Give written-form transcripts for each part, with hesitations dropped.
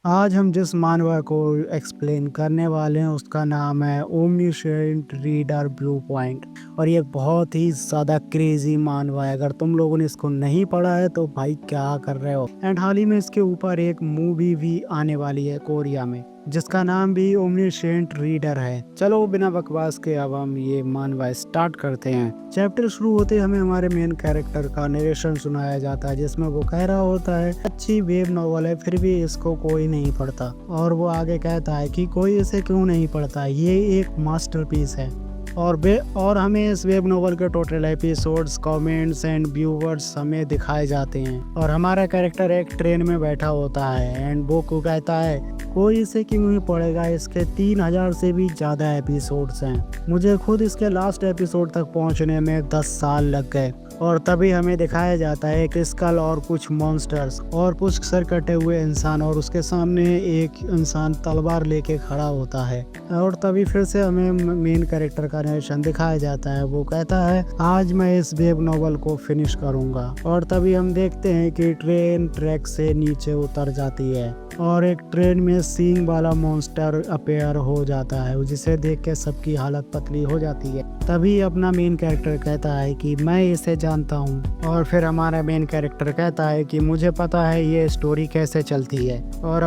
आज हम जिस मानवा को एक्सप्लेन करने वाले हैं उसका नाम है ओमनीशेंट रीडर ब्लू पॉइंट। और ये बहुत ही ज़्यादा क्रेजी मानवा है। अगर तुम लोगों ने इसको नहीं पढ़ा है तो भाई क्या कर रहे हो। एंड हाल ही में इसके ऊपर एक मूवी भी आने वाली है कोरिया में, जिसका नाम भी ओमनीशेंट रीडर है। चलो बिना बकवास के अब हम ये मानवा स्टार्ट करते हैं। चैप्टर शुरू होते ही हमें हमारे मेन कैरेक्टर का नरेशन सुनाया जाता है, जिसमें वो कह रहा होता है अच्छी वेब नॉवल है फिर भी इसको कोई नहीं पढ़ता। और वो आगे कहता है कि कोई इसे क्यों नहीं पढ़ता, ये एक मास्टरपीस है। और हमें इस वेब नोवेल के total episodes, comments and viewers हमें दिखाए जाते हैं। और हमारा कैरेक्टर एक ट्रेन में बैठा होता है एंड वो को कहता है कोई इसे क्यों नहीं पढ़ेगा, इसके 3000 से भी ज़्यादा एपिसोड्स हैं। मुझे खुद इसके लास्ट एपिसोड तक पहुंचने में 10 साल लग गए। और तभी हमें दिखाया जाता है एक स्कल और कुछ मॉन्स्टर्स और कुछ सर कटे हुए इंसान, और उसके सामने एक इंसान तलवार लेके खड़ा होता है। और तभी फिर से हमें मेन कैरेक्टर का नरेशन दिखाया जाता है। वो कहता है आज मैं इस वेब नॉवल को फिनिश करूंगा। और तभी हम देखते हैं कि ट्रेन ट्रैक से नीचे उतर जाती है और एक ट्रेन में सींग वाला मॉन्स्टर अपेयर हो जाता है, जिसे देख के सबकी हालत पतली हो जाती है। तभी अपना मेन कैरेक्टर कहता है कि मैं इसे जानता हूँ। और फिर हमारा मेन कैरेक्टर कहता है कि मुझे पता है ये स्टोरी कैसे चलती है। और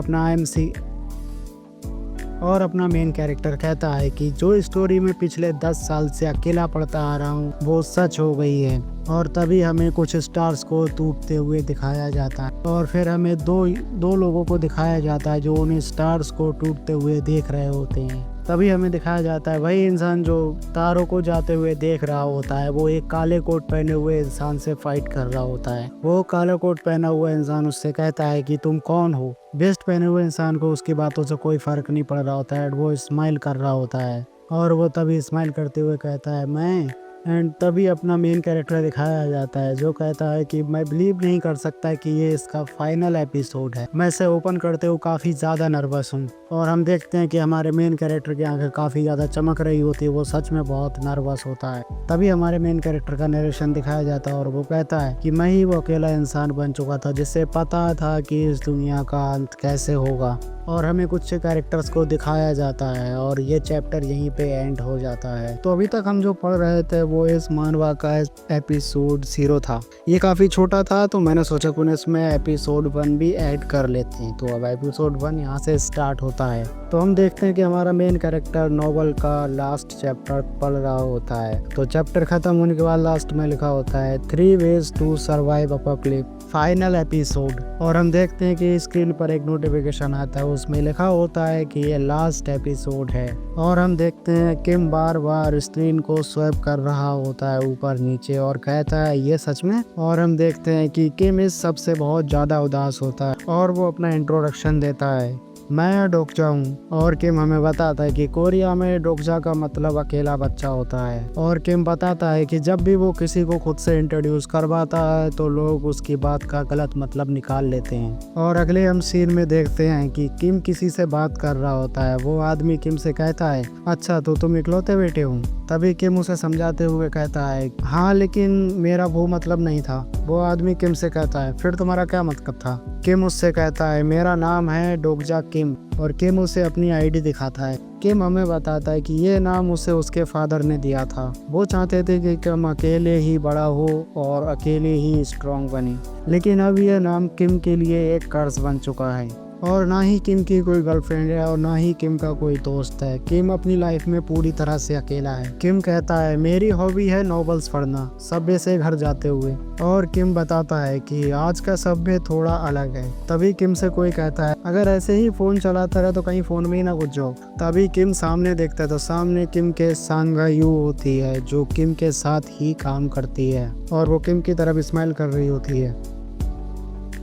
अपना मेन कैरेक्टर कहता है कि जो स्टोरी में पिछले 10 साल से अकेला पढ़ता आ रहा हूँ वो सच हो गई है। और तभी हमें कुछ स्टार्स को टूटते हुए दिखाया जाता है। और फिर हमें दो लोगों को दिखाया जाता है जो उन स्टार्स को टूटते हुए देख रहे होते हैं। तभी हमें दिखाया जाता है वही इंसान जो तारों को जाते हुए देख रहा होता है, वो एक काले कोट पहने हुए इंसान से फाइट कर रहा होता है। वो काला कोट पहना हुआ इंसान उससे कहता है कि तुम कौन हो। वेस्ट पहने हुए इंसान को उसकी बातों से कोई फर्क नहीं पड़ रहा होता है, वो स्माइल कर रहा होता है। और वो तभी स्माइल करते हुए कहता है मैं। एंड तभी अपना मेन कैरेक्टर दिखाया जाता है जो कहता है कि मैं बिलीव नहीं कर सकता कि ये इसका फाइनल एपिसोड है। मैं इसे ओपन करते हुए काफ़ी ज़्यादा नर्वस हूँ। और हम देखते हैं कि हमारे मेन कैरेक्टर की आंखें काफ़ी ज़्यादा चमक रही होती है, वो सच में बहुत नर्वस होता है। तभी हमारे मेन कैरेक्टर का नरेशन दिखाया जाता है और वो कहता है कि मैं ही वो अकेला इंसान बन चुका था जिससे पता था कि इस दुनिया का अंत कैसे होगा। और हमें कुछ कैरेक्टर्स को दिखाया जाता है और ये चैप्टर यहीं पे एंड हो जाता है। तो अभी तक हम जो पढ़ रहे थे वो इस मानवा का एपिसोड 0 था। ये काफ़ी छोटा था तो मैंने सोचा कि इसमें एपिसोड 1 भी ऐड कर लेते हैं। तो अब एपिसोड 1 यहाँ से स्टार्ट होता है। तो हम देखते हैं कि हमारा मेन कैरेक्टर नॉवल का लास्ट चैप्टर पढ़ रहा होता है। तो चैप्टर खत्म होने के बाद लास्ट में लिखा होता है 3 ways to survive apocalypse final episode. और हम देखते हैं कि स्क्रीन पर एक नोटिफिकेशन आता है, उसमें लिखा होता है कि ये लास्ट एपिसोड है। और हम देखते हैं किम बार बार स्क्रीन को स्वैप कर रहा होता है ऊपर नीचे और कहता है ये सच में। और हम देखते हैं कि किम इस सबसे बहुत ज़्यादा उदास होता है और वो अपना इंट्रोडक्शन देता है, मैं डोकजा हूँ। और किम हमें बताता है कि कोरिया में डोकजा का मतलब अकेला बच्चा होता है। और किम बताता है कि जब भी वो किसी को खुद से इंट्रोड्यूस करवाता है तो लोग उसकी बात का गलत मतलब निकाल लेते हैं। और अगले हम सीन में देखते हैं कि किम किसी से बात कर रहा होता है। वो आदमी किम से कहता है अच्छा तो तुम इकलौते बेटे हो। तभी किम उसे समझाते हुए कहता है हाँ लेकिन मेरा वो मतलब नहीं था। वो आदमी किम से कहता है फिर तुम्हारा क्या मतलब था। किम उससे कहता है मेरा नाम है डोकजा किम। और किम उसे अपनी आईडी दिखाता है। किम हमें बताता है कि ये नाम उसे उसके फादर ने दिया था। वो चाहते थे कि किम अकेले ही बड़ा हो और अकेले ही स्ट्रॉन्ग बने, लेकिन अब ये नाम किम के लिए एक कर्ज बन चुका है। और ना ही किम की कोई गर्लफ्रेंड है और ना ही किम का कोई दोस्त है। किम अपनी लाइफ में पूरी तरह से अकेला है। किम कहता है मेरी हॉबी है नॉवेल्स पढ़ना सबवे से घर जाते हुए। और किम बताता है कि आज का सबवे थोड़ा अलग है। तभी किम से कोई कहता है अगर ऐसे ही फोन चलाता रहे तो कहीं फोन में ही ना घुस जाओ। तभी किम सामने देखता है तो सामने किम के सांगायू होती है जो किम के साथ ही काम करती है और वो किम की तरफ स्माइल कर रही होती है।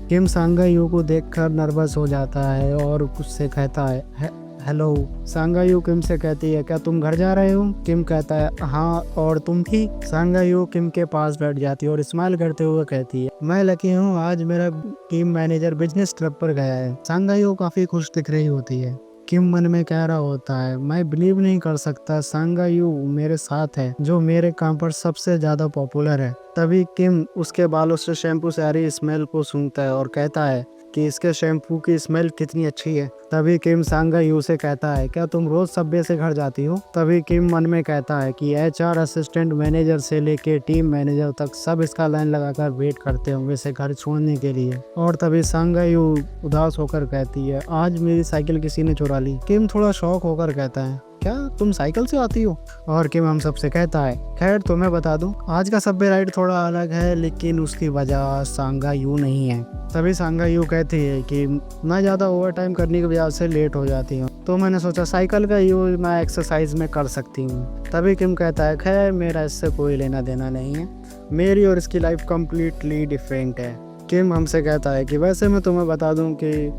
किम सांगायू को देखकर नर्वस हो जाता है और उससे कहता है हेलो। सांगायू किम से कहती है क्या तुम घर जा रहे हो। किम कहता है हाँ और तुम भी। सांगायू किम के पास बैठ जाती है और स्माइल करते हुए कहती है मैं लकी हूँ, आज मेरा टीम मैनेजर बिजनेस ट्रिप पर गया है। सांगायू काफी खुश दिख रही होती है। किम मन में कह रहा होता है मैं बिलीव नहीं कर सकता सांगायू मेरे साथ है जो मेरे काम पर सबसे ज्यादा पॉपुलर है। तभी किम उसके बालों से शैम्पू से आ रही स्मेल को सूंघता है और कहता है कि इसके शैम्पू की स्मेल कितनी अच्छी है। तभी किम सांगा यू से कहता है, क्या तुम रोज सब्वे से घर जाती हो? तभी किम मन में कहता है कि HR असिस्टेंट मैनेजर से लेके टीम मैनेजर तक सब इसका लाइन लगाकर वेट करते होंगे इसे घर छोड़ने के लिए। और तभी सांगा यू उदास होकर कहती है, आज मेरी साइकिल किसी ने चुरा ली। किम थोड़ा शॉक होकर कहता है, क्या तुम साइकिल से आती हो? और किम हम सबसे कहता है, खैर तुम्हें बता दूं, आज का सबवे राइड थोड़ा अलग है, लेकिन उसकी वजह सांगा यू नहीं है। तभी सांगा यू कहती है कि मैं ज़्यादा ओवर टाइम करने की वजह से लेट हो जाती हूँ, तो मैंने सोचा साइकिल का यूज मैं एक्सरसाइज में कर सकती हूँ। तभी किम कहता है, खैर मेरा इससे कोई लेना देना नहीं है, मेरी और इसकी लाइफ कम्प्लीटली डिफरेंट है। किम हमसे कहता है कि वैसे मैं तुम्हें बता दूं कि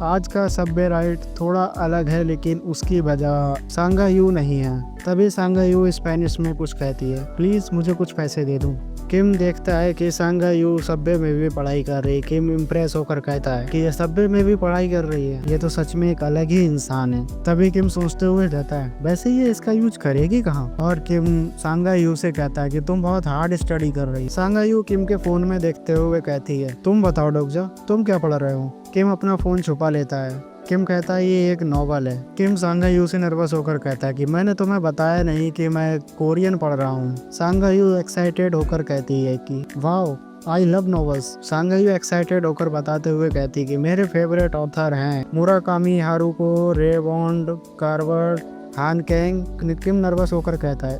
आज का सबवे राइड थोड़ा अलग है, लेकिन उसकी वजह सांगा यू नहीं है। तभी सांगा यू स्पेनिश में कुछ कहती है, प्लीज़ मुझे कुछ पैसे दे दूं। किम देखता है कि सांगा यू सबवे में भी पढ़ाई कर रही है। किम इम्प्रेस होकर कहता है कि ये सबवे में भी पढ़ाई कर रही है, ये तो सच में एक अलग ही इंसान है। तभी किम सोचते हुए रहता है, वैसे ये इसका यूज करेगी कहाँ? और किम सांगा यू से कहता है कि तुम बहुत हार्ड स्टडी कर रही। सांगा यू किम के फोन में देखते हुए कहती है, तुम बताओ डॉक्टर, तुम क्या पढ़ रहे हो? किम अपना फोन छुपा लेता है। किम कहता है, ये एक नॉवल है। किम सांगा यू से नर्वस होकर कहता है कि मैंने तुम्हें बताया नहीं कि मैं कोरियन पढ़ रहा हूँ। सांगा यू एक्साइटेड होकर कहती है कि wow, I love novels. Sanga you excited होकर बताते हुए कहती है कि मेरे फेवरेट ऑथर हैं मुराकामी हारुको, रेवॉन्ड कार्वर्ड, हान कैंग। किम नर्वस होकर कहता है,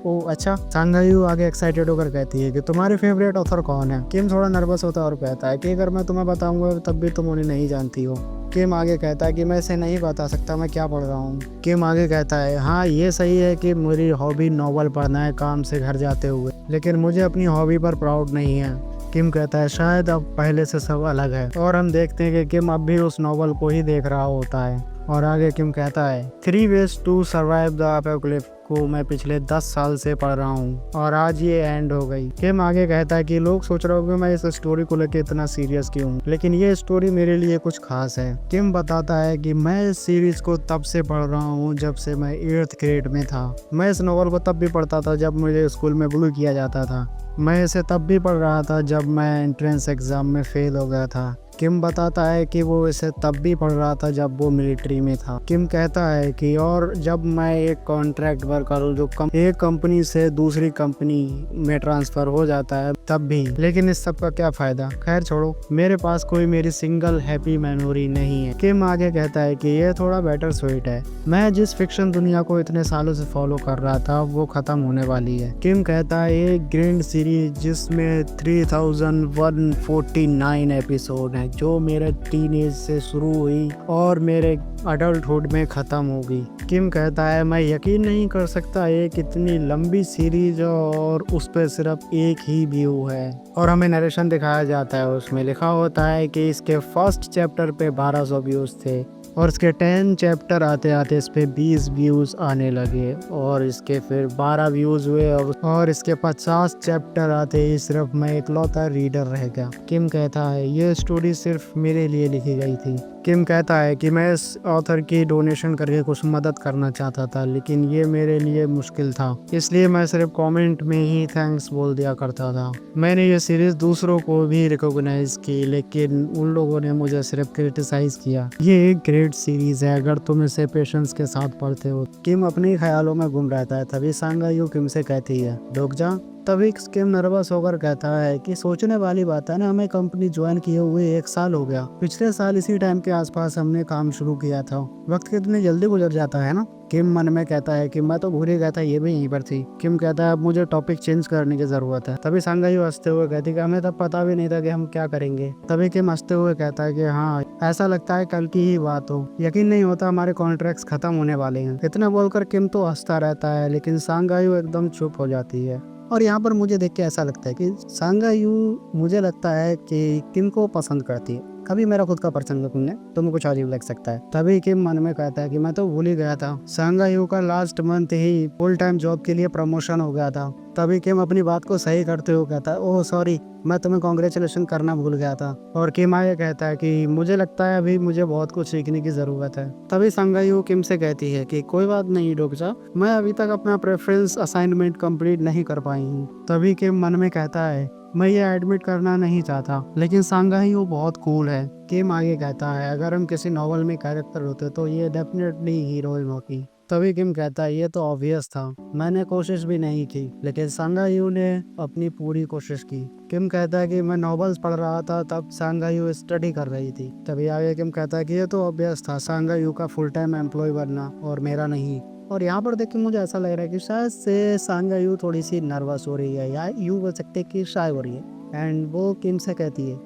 ओ अच्छा। सांगा यू आगे एक्साइटेड होकर कहती है कि तुम्हारे फेवरेट ऑथर कौन है? किम थोड़ा नर्वस होता है और कहता है कि अगर मैं तुम्हें बताऊंगा तब भी तुम उन्हें नहीं जानती हो। किम आगे कहता है कि मैं इसे नहीं बता सकता मैं क्या पढ़ रहा हूँ। किम आगे कहता है, हाँ ये सही है कि मेरी हॉबी नॉवल पढ़ना है काम से घर जाते हुए, लेकिन मुझे अपनी हॉबी पर प्राउड नहीं है। किम कहता है, शायद अब पहले से सब अलग है। और हम देखते हैं कि किम अब भी उस नॉवल को ही देख रहा होता है। और आगे किम कहता है, 3 ways to survive the apocalypse को मैं पिछले 10 साल से पढ़ रहा हूँ और आज ये एंड हो गई। किम आगे कहता है कि लोग सोच रहे होंगे मैं इस स्टोरी को लेकर इतना सीरियस क्यों हूँ, लेकिन ये स्टोरी मेरे लिए कुछ खास है। किम बताता है कि मैं इस सीरीज को तब से पढ़ रहा हूँ जब से मैं 8th ग्रेड में था। मैं इस नॉवल को तब भी पढ़ता था जब मुझे स्कूल में बुली किया जाता था। मैं इसे तब भी पढ़ रहा था जब मैं एंट्रेंस एग्जाम में फेल हो गया था। किम बताता है कि वो इसे तब भी पढ़ रहा था जब वो मिलिट्री में था। किम कहता है कि और जब मैं एक कॉन्ट्रैक्ट वर्कर हूँ जो एक कंपनी से दूसरी कंपनी में ट्रांसफर हो जाता है तब भी, लेकिन इस सब का क्या फायदा? खैर छोड़ो, मेरे पास कोई मेरी सिंगल हैप्पी मेमोरी नहीं है। किम आगे कहता है कि ये थोड़ा बेटर स्वीट है, मैं जिस फिक्शन दुनिया को इतने सालों से फॉलो कर रहा था वो खत्म होने वाली है। किम कहता है, ये ग्रैंड सीरीज जिसमें 3149 एपिसोड है जो मेरे टीनेज से शुरू हुई और मेरे अडल्टहुड में खत्म होगी। किम कहता है, मैं यकीन नहीं कर सकता एक इतनी लंबी सीरीज और उस पर सिर्फ एक ही व्यू है। और हमें नरेशन दिखाया जाता है, उसमें लिखा होता है कि इसके फर्स्ट चैप्टर पे 1200 व्यूज थे और इसके 10 चैप्टर आते आते इस पे 20 व्यूज आने लगे और इसके फिर 12 व्यूज हुए और इसके 50 चैप्टर आते ही सिर्फ मैं इकलौता रीडर रह गया। किम कहता है, ये स्टोरी सिर्फ मेरे लिए लिखी गई थी। किम कहता है कि मैं इस ऑथर की डोनेशन करके कुछ मदद करना चाहता था, लेकिन ये मेरे लिए मुश्किल था, इसलिए मैं सिर्फ कमेंट में ही थैंक्स बोल दिया करता था। मैंने ये सीरीज दूसरों को भी रिकॉग्नाइज की, लेकिन उन लोगों ने मुझे सिर्फ क्रिटिसाइज किया। ये एक ग्रेट सीरीज है अगर तुम इसे पेशेंस के साथ पढ़ते हो। किम अपने ख्यालों में गुम रहता है। तभी सांगा यू किम से कहती है, रुक जा। तभी किम नर्वस होकर कहता है कि सोचने वाली बात है ना, हमें कंपनी ज्वाइन किए हुए 1 साल हो गया। पिछले साल इसी टाइम के आसपास हमने काम शुरू किया था। वक्त कितनी जल्दी गुजर जाता है ना। किम मन में कहता है कि मैं तो भूल ही गया था ये भी यहीं पर थी। किम कहता है, अब मुझे टॉपिक चेंज करने की जरूरत है। तभी सांगा यू हंसते हुए कहती है कि हमें तब पता भी नहीं था कि हम क्या करेंगे। तभी किम हंसते हुए कहता है कि हाँ, ऐसा लगता है कल की ही बात हो, यकीन नहीं होता हमारे कॉन्ट्रैक्ट्स खत्म होने वाले हैं। इतना बोलकर किम तो हंसता रहता है, लेकिन सांगा यू एकदम चुप हो जाती है। और यहाँ पर मुझे देख के ऐसा लगता है कि सांगा यू, मुझे लगता है कि किम को पसंद करती है। कभी मेरा खुद का पर्सन लुक है तो मुझे कुछ अजीब लग सकता है। तभी किम मन में कहता है कि मैं तो भूल ही गया था, सांगा यू का लास्ट मंथ ही फुल टाइम जॉब के लिए प्रमोशन हो गया था। तभी किम अपनी बात को सही करते हुए कहता है, ओह सॉरी, मैं तुम्हें कॉन्ग्रेचुलेशन करना भूल गया था। और किम आगे कहता है कि मुझे लगता है अभी मुझे बहुत कुछ सीखने की जरूरत है। तभी सांगा यू किम से कहती है कि कोई बात नहीं रुक जा, मैं अभी तक अपना प्रेफरेंस असाइनमेंट कंप्लीट नहीं कर पाई हूँ। तभी किम मन में कहता है, मैं ये एडमिट करना नहीं चाहता, लेकिन सांगा-ह्यू बहुत कूल है। किम आगे कहता है, अगर हम किसी नॉवल में कैरेक्टर होते तो ये डेफिनेटली हीरोइन होती। तभी किम कहता है, ये तो ऑब्वियस था, मैंने कोशिश भी नहीं की, लेकिन सांगा-ह्यू ने अपनी पूरी कोशिश की। किम कहता है कि मैं नॉवेल्स पढ़ रहा था तब सांगा-ह्यू स्टडी कर रही थी। तभी आगे किम कहता है कि ये तो ऑब्वियस था, सांगा-ह्यू का फुल टाइम एम्प्लॉय बनना और मेरा नहीं। और यहाँ पर देख के मुझे ऐसा लग रहा है कि शायद से सांगा-ह्यू थोड़ी सी नर्वस हो रही है, या यूँ बोल सकते हैं कि शाय हो रही है। एंड वो किम से कहती है,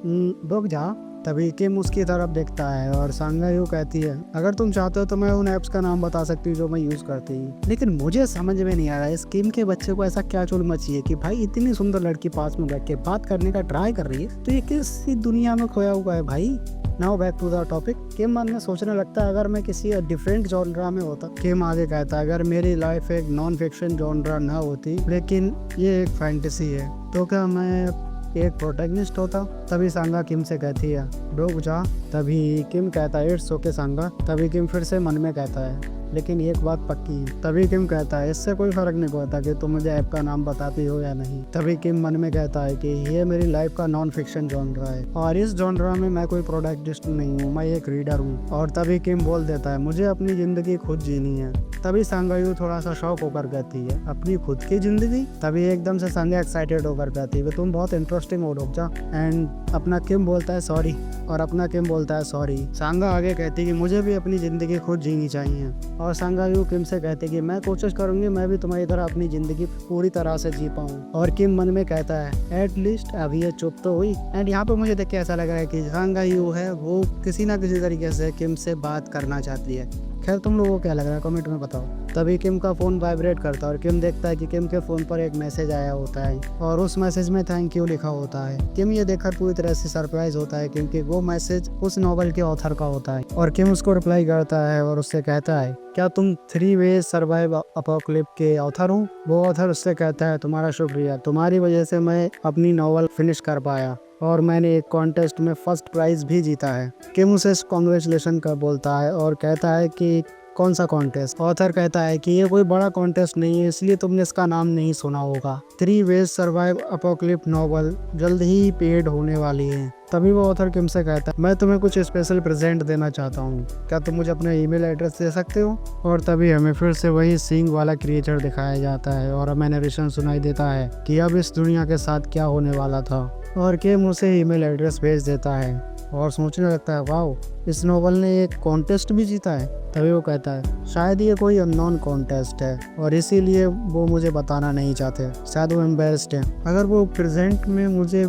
रुक जा। तभी किम उसकी तरफ देखता है और सांगा-ह्यू कहती है, अगर तुम चाहते हो तो मैं उन ऐप्स का नाम बता सकती हूँ जो मैं यूज करती हूँ। लेकिन मुझे समझ में नहीं आ रहा है इस किम के बच्चे को ऐसा क्या चुल मची है कि भाई इतनी सुंदर लड़की पास में बैठ के बात करने का ट्राई कर रही है, तो ये किस दुनिया में खोया हुआ है भाई। Now back to the topic. किम मन में सोचने लगता है, अगर मैं किसी डिफरेंट जॉनरा में होता। किम आगे कहता है, अगर मेरी लाइफ एक नॉन फिक्शन जॉनरा ना होती, लेकिन ये एक फैंटेसी है, तो क्या मैं एक प्रोटैगनिस्ट होता। तभी सांगा किम से कहती है, रुक जा। तभी किम कहता है, इट्स ओके सांगा। तभी किम फिर से मन में कहता है, लेकिन एक बात पक्की है। तभी किम कहता है, इससे कोई फर्क नहीं पड़ता कि तुम मुझे ऐप का नाम बताती हो या नहीं। तभी किम मन में कहता है कि ये मेरी लाइफ का नॉन फिक्शन जॉनरा है और इस जॉनरा में मैं कोई प्रोटैगनिस्ट नहीं हूँ, मैं एक रीडर हूँ। और तभी किम बोल देता है, मुझे अपनी जिंदगी खुद जीनी है। तभी सांगा-ह्यू थोड़ा सा शॉक होकर कहती है, अपनी खुद की जिंदगी। तभी एकदम से सांगा एक्साइटेड होकर कहती है, तुम बहुत इंटरेस्टिंग हो, रुक जा। एंड अपना किम बोलता है सॉरी, और अपना किम बोलता है सॉरी। सांगा आगे कहती है कि मुझे भी अपनी जिंदगी खुद जीनी चाहिए। और सांगा-ह्यू किम से कहते कि मैं कोशिश करूंगी मैं भी तुम्हारी तरह अपनी जिंदगी पूरी तरह से जी पाऊँ। और किम मन में कहता है, एट लीस्ट अभी ये चुप तो हुई। एंड यहाँ पे मुझे देख के ऐसा लग रहा है कि सांगा-ह्यू है वो किसी ना किसी तरीके से किम से बात करना चाहती है। खैर तुम लोगों को क्या लग रहा है कमेंट में बताओ। तभी किम का फोन वाइब्रेट करता है और किम देखता है कि किम के फोन पर एक मैसेज आया होता है और उस मैसेज में थैंक यू लिखा होता है। किम ये देखकर पूरी तरह से सरप्राइज होता है क्योंकि वो मैसेज उस नॉवल के ऑथर का होता है। और किम उसको रिप्लाई करता है और उससे कहता है, क्या तुम 3 वेज सर्वाइव अपोकलिप्स के ऑथर हो? वो ऑथर उससे कहता है, तुम्हारा शुक्रिया, तुम्हारी वजह से मैं अपनी नॉवल फिनिश कर पाया और मैंने एक कॉन्टेस्ट में फर्स्ट प्राइज भी जीता है। किम उसे कॉन्ग्रेचुलेशन कर बोलता है और कहता है कि कौन सा कॉन्टेस्ट? ऑथर कहता है कि ये कोई बड़ा कॉन्टेस्ट नहीं है, इसलिए तुमने इसका नाम नहीं सुना होगा। 3 वेज सर्वाइव अपोकलिप्स नॉवल जल्द ही पेड होने वाली है। तभी वो ऑथर किम से कहता है, मैं तुम्हें कुछ स्पेशल प्रेजेंट देना चाहता हूँ, क्या तुम मुझे अपना ईमेल एड्रेस दे सकते हो? और तभी हमें फिर से वही सींग वाला क्रिएचर दिखाया जाता है और हमें नरेशन सुनाई देता है कि अब इस दुनिया के साथ क्या होने वाला था। और किम उसे ईमेल एड्रेस भेज देता है और सोचने लगता है, वाओ, इस नॉवल ने एक कॉन्टेस्ट भी जीता है। तभी वो कहता है, शायद ये कोई अननोन कॉन्टेस्ट है और इसीलिए वो मुझे बताना नहीं चाहते, शायद वो एम्बेरस्ड है। अगर वो प्रेजेंट में मुझे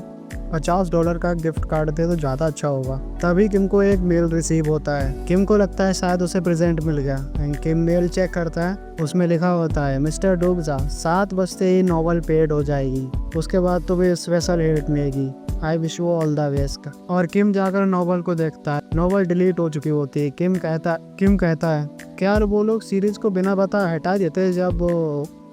$50 का गिफ्ट कार्ड दे तो ज़्यादा अच्छा होगा। तभी किम को एक मेल रिसीव होता है। किम को लगता है शायद उसे प्रेजेंट मिल गया। किम मेल चेक करता है, उसमें लिखा होता है, मिस्टर डोगजा, 7 बजते ही नॉवल पेड हो जाएगी, उसके बाद तुम्हें स्पेशल हिट मिलेगी, I wish you all the best. और किम जाकर नॉवल को देखता है, नॉवल डिलीट हो चुकी होती है। किम कहता है, क्या वो लोग सीरीज को बिना बता हटा देते हैं जब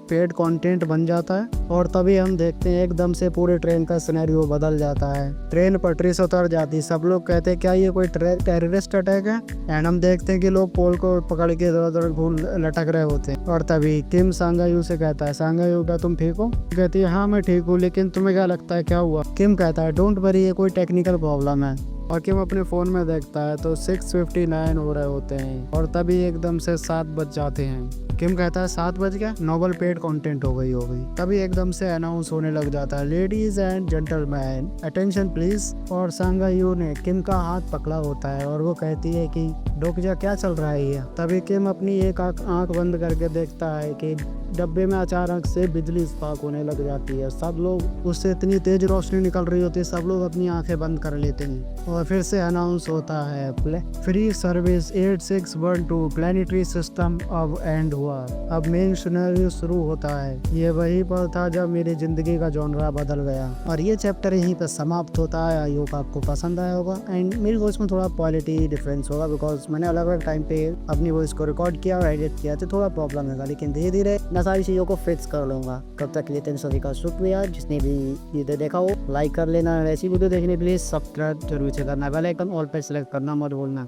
पेड कंटेंट बन जाता है? और तभी हम देखते हैं एकदम से पूरे ट्रेन का सिनेरियो बदल जाता है। ट्रेन पटरी से उतर जाती, सब लोग कहते हैं क्या ये कोई टेररिस्ट अटैक है? एंड हम देखते हैं कि लोग पोल को पकड़ के इधर घूम लटक रहे होते हैं। और तभी किम सांगा-ह्यू से कहता है, सांगा-ह्यू क्या तुम ठीक हो? कहती है, हाँ मैं ठीक हूँ, लेकिन तुम्हें क्या लगता है क्या हुआ? किम कहता है, डोंट वरी, ये कोई टेक्निकल प्रॉब्लम है। और किम अपने फ़ोन में देखता है तो 6:59 हो रहे होते हैं और तभी एकदम से 7 बज जाते हैं। किम कहता है, 7 बज गया, नॉवल पेड कंटेंट हो गई। तभी एकदम से अनाउंस होने लग जाता है, ladies and gentleman attention please. और सांगा-ह्यू ने किम का हाथ पकड़ा होता है और वो कहती है कि डोकजा क्या चल रहा है ये? तभी किम अपनी एक आंख बंद करके देखता है कि डब्बे में अचानक से बिजली स्पार्क होने लग जाती है। सब लोग, उससे इतनी तेज रोशनी निकल रही होती है, सब लोग अपनी आंखें बंद कर लेते हैं। और फिर से अनाउंस होता है, फ्री सर्विस 8612 प्लानिटरी सिस्टम अब एंड हुआ। अब मेन सिनेरियो शुरू होता है। ये वही पल था जब मेरी जिंदगी का जॉनरा बदल गया। और ये चैप्टर यहीं पर समाप्त होता है। आई होप आपको पसंद आया होगा एंड मेरी वॉइस में थोड़ा क्वालिटी डिफरेंस होगा बिकॉज मैंने अलग अलग टाइम पे अपनी वॉइस को रिकॉर्ड किया और एडिट किया, तो थोड़ा प्रॉब्लम होगा, लेकिन धीरे धीरे मैं सारी चीज़ों को फिक्स कर लूँगा। तब तक के लिए तेन सभी का शुक्रिया। जिसने भी वीडियो देखा हो लाइक कर लेना, ऐसी वीडियो देखने के लिए सब्सक्राइब जरूर से करना, बेल आइकन ऑल पे सेलेक्ट करना मत भूलना।